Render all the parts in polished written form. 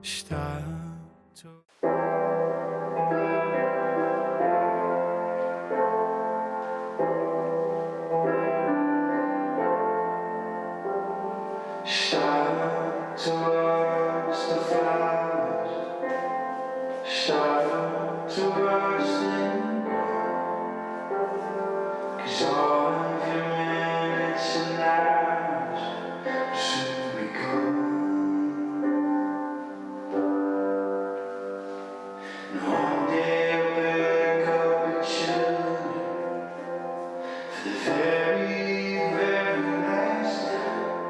start to start to watch the flowers, start to rust and grow. 'Cause all of your minutes and hours will soon be gone. And one day I'll wake up with children for the very, very last time.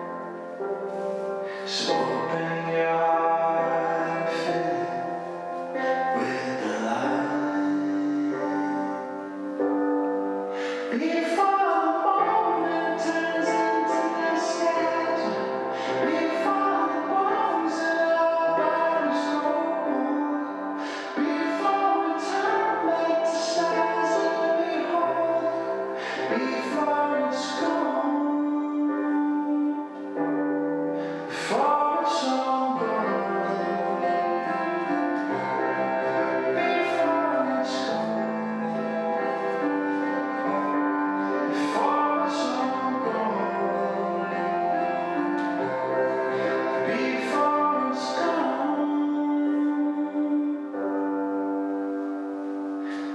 So open your heart and fill it with the light. Before the moment turns into nostalgia, before the bones in our bodies grow old, before we turn back to stars and behold, before it's gone, before it's all gone, before it's gone, before it's all gone, before it's gone.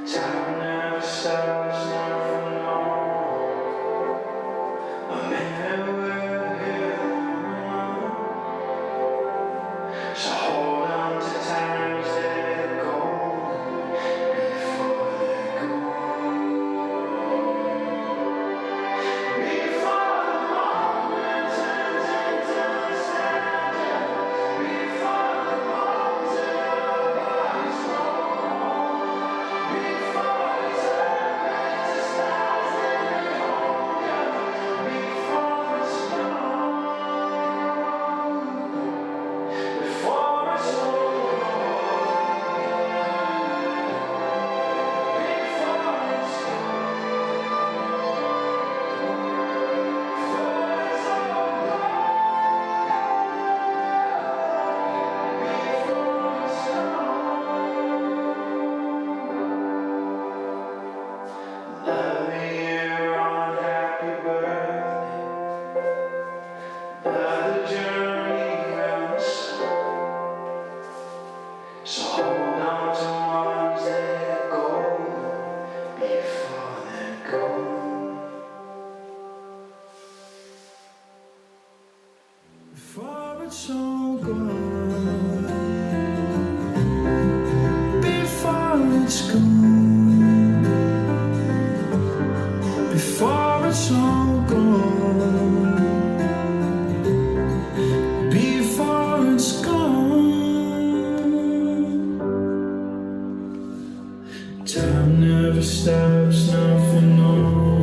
Time never stops, never knows. A minute we're here. So hold on to times that are golden before they're gone. Before the moment turns into nostalgia, before the bones in our bodies grow old, before we turn back to stars and behold you, before it's gone, before it's all gone, before it's Love me here on happy birthday. Another journey round the sun. So hold on to ones that go before they're gone. Before it's all gone. Before it's gone. Before it's all gone. Before it's gone. Time never stops, nothing knows.